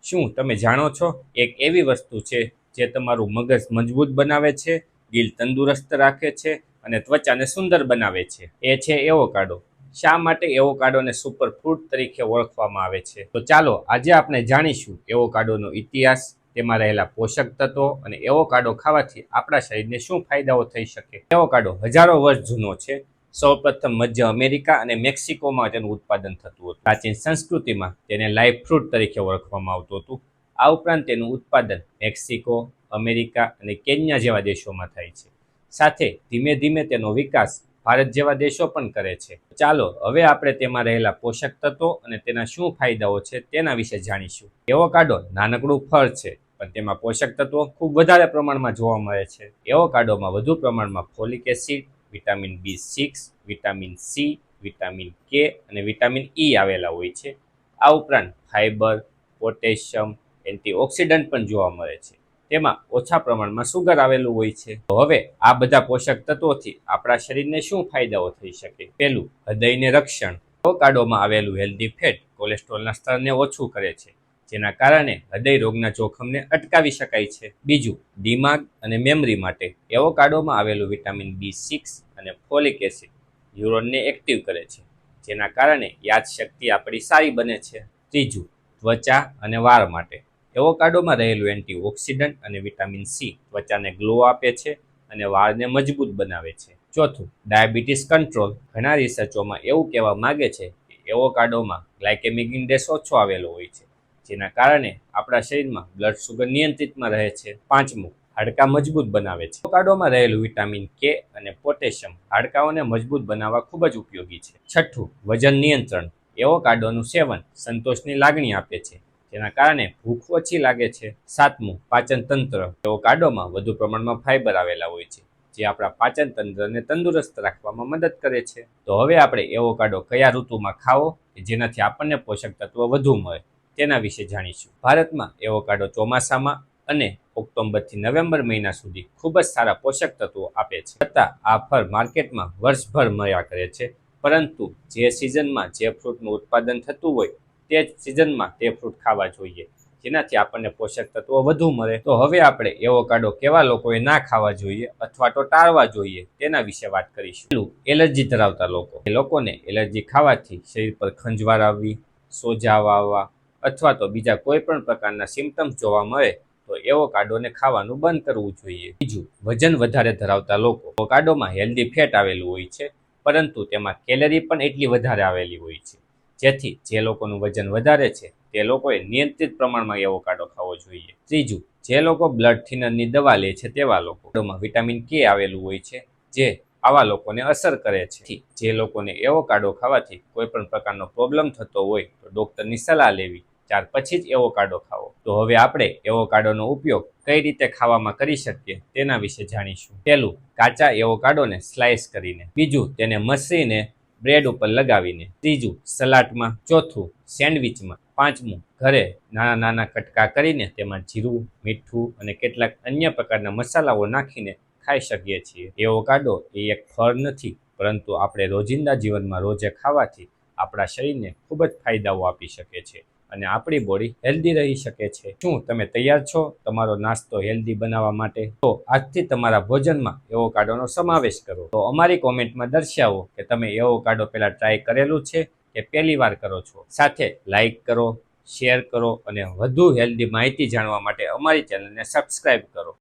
શું તમે જાણો છો એક એવી વસ્તુ છે જે તમારું મગજ મજબૂત બનાવે છે, દિલ તંદુરસ્ત રાખે છે અને ત્વચાને સુંદર બનાવે છે? એ છે એવોકાડો. શા માટે એવોકાડોને સુપર ફ્રૂટ તરીકે ઓળખવામાં આવે છે? તો ચાલો આજે આપણે જાણીશું એવોકાડોનો ઇતિહાસ, તેમાં રહેલા પોષક તત્વો અને એવોકાડો ખાવાથી આપણા શરીરને શું ફાયદાઓ થઈ શકે. એવોકાડો હજારો વર્ષ જૂનો છે. સૌપ્રથમ મધ્ય અમેરિકા અને મેક્સિકોમાં તેનું ઉત્પાદન થતું હતું. પ્રાચીન સંસ્કૃતિમાં તેને લાઈવ ફ્રૂટ તરીકે ઓળખવામાં આવતું હતું. આ ઉપરાંત તેનું ઉત્પાદન મેક્સિકો, અમેરિકા અને કેન્યા જેવા દેશોમાં થાય છે. સાથે ધીમે ધીમે તેનો વિકાસ ભારત જેવા દેશો પણ કરે છે. ચાલો હવે આપણે તેમાં રહેલા પોષક તત્વો અને તેના શું ફાયદાઓ છે તેના વિશે જાણીશું. એવોકાડો નાનકડું ફળ છે, પણ તેમાં પોષક તત્વો ખૂબ વધારે પ્રમાણમાં જોવા મળે છે. એવોકાડોમાં વધુ પ્રમાણમાં folic acid, vitamin B6, vitamin C, vitamin કે અને વિટામિન ઈ આવેલા હોય છે. આ ઉપરાંત ફાઇબર, પોટેશિયમ, એન્ટીઓક્સિડન્ટ પણ જોવા મળે છે. તેમાં ઓછા પ્રમાણમાં સુગર આવેલું હોય છે. તો હવે આ બધા પોષક તત્વોથી આપણા શરીરને શું ફાયદાઓ થઈ શકે? પહેલું, હૃદયને રક્ષણ. એવોકાડોમાં આવેલું હેલ્ધી ફેટ કોલેસ્ટ્રોલના સ્તરને ઓછું કરે છે, જેના કારણે હૃદય રોગના જોખમને અટકાવી શકાય છે. બીજું, દિમાગ અને મેમરી માટે એવોકાડોમાં આવેલું વિટામિન B6 અને ફોલિક એસિડ ન્યુરોનને એક્ટિવ કરે છે, જેના કારણે યાદશક્તિ આપણી સારી બને છે. ત્રીજું, ત્વચા અને વાળ માટે એવોકાડોમાં રહેલું એન્ટીઓક્સિડન્ટ અને વિટામિન સી ત્વચાને ગ્લો આપે છે અને વાળને મજબૂત બનાવે છે. ચોથું, ડાયાબિટીસ કંટ્રોલ. ઘણા રિસર્ચોમાં એવું કહેવા માંગે છે કે એવોકાડોમાં ગ્લાયકેમિક ઇન્ડેક્સ ઓછો આવેલો હોય છે, જેના કારણે આપણા શરીરમાં બ્લડ શુગર નિયંત્રિતમાં રહે છે. પાંચમું, હાડકાં મજબૂત બનાવે છે. એવોકાડોમાં રહેલું વિટામિન કે અને પોટેશિયમ હાડકાંઓને મજબૂત બનાવવા ખૂબ જ ઉપયોગી છે. છઠ્ઠું, વજન નિયંત્રણ. એવોકાડોનું સેવન સંતોષની લાગણી આપે છે, જેના કારણે ભૂખ ઓછી લાગે છે. સાતમું, પાચન તંત્ર. એવોકાડોમાં વધુ પ્રમાણમાં ફાઇબર આવેલા હોય છે, જે આપણા પાચન તંત્રને તંદુરસ્ત રાખવામાં મદદ કરે છે. તો હવે આપણે એવોકાડો કયા ઋતુમાં ખાવો કે જેનાથી આપણને પોષક તત્વો વધુ મળે તેના વિશે જાણીશું. ભારતમાં એવોકાડો ચોમાસામાં અને ઓક્ટોબરથી નવેમ્બર મહિના સુધી ખૂબ જ સારા પોષક તત્વો આપે છે. છતાં આ ફળ માર્કેટમાં વર્ષભર મળ્યા કરે છે, પરંતુ જે સિઝનમાં જે ફ્રૂટનું ઉત્પાદન થતું હોય તે જ સિઝનમાં તે ફ્રૂટ ખાવા જોઈએ, જેનાથી આપણને પોષક તત્વો વધુ મળે. તો હવે આપણે એવોકાડો કેવા લોકોએ ના ખાવા જોઈએ અથવા તો ટાળવા જોઈએ તેના વિશે વાત કરીશું. પહેલું, એલર્જી ધરાવતા લોકો. એ લોકોને એલર્જી ખાવાથી શરીર પર ખંજવાળ આવવી, સોજા આવવા અથવા તો બીજા કોઈ પણ પ્રકારના સિમ્ટમ્સ જોવા મળે તો એવોકાડોને ખાવાનું બંધ કરવું જોઈએ. બીજું, વજન વધારે ધરાવતા લોકો. એવોકાડોમાં હેલ્ધી ફેટ આવેલું હોય છે, પરંતુ તેમાં કેલરી પણ એટલી વધારે આવેલી હોય છે, જેથી જે લોકોનું વજન વધારે છે તે લોકોએ નિયંત્રિત પ્રમાણમાં એવોકાડો ખાવો જોઈએ. ત્રીજું, જે લોકો બ્લડ થિનરની દવા લે છે તેવા લોકો. એવોકાડોમાં વિટામિન કે આવેલું હોય છે, જે આવા લોકોને અસર કરે છે. જે લોકોને એવોકાડો ખાવાથી કોઈ પણ પ્રકારનો પ્રોબ્લેમ થતો હોય તો ડૉક્ટરની સલાહ લેવી, ત્યાર પછી જ એવોકાડો ખાવો. તો હવે આપણે એવોકાડોનો ઉપયોગ કઈ રીતે ખાવામાં કરી શકીએ તેના વિશે જાણીશું. પહેલું, કાચા એવોકાડોને સ્લાઇસ કરીને. બીજું, તેને મસળીને બ્રેડ ઉપર લગાવીને. ત્રીજું, સલાડમાં. ચોથું, સેન્ડવિચમાં. પાંચમું, ઘરે નાના નાના કટકા કરીને તેમાં જીરું, મીઠું અને કેટલાક અન્ય પ્રકારના મસાલાઓ નાખીને ખાઈ શકીએ છીએ. એવોકાડો એ એક ફળ નથી, પરંતુ આપણે રોજિંદા જીવનમાં રોજે ખાવાથી આપણા શરીરને ખૂબ જ ફાયદાઓ આપી શકે છે અને આપણી બોડી હેલ્ધી રહી શકે છે. શું તમે તૈયાર છો તમારો નાસ્તો હેલ્ધી બનાવવા માટે? તો આજથી તમારા ભોજનમાં એવોકાડોનો સમાવેશ કરો. તો અમારી કોમેન્ટમાં દર્શાવો કે તમે એવોકાડો પહેલાં ટ્રાય કરેલું છે કે પહેલી વાર કરો છો. સાથે લાઈક કરો, શેર કરો અને વધુ હેલ્ધી માહિતી જાણવા માટે અમારી ચેનલને સબસ્ક્રાઈબ કરો.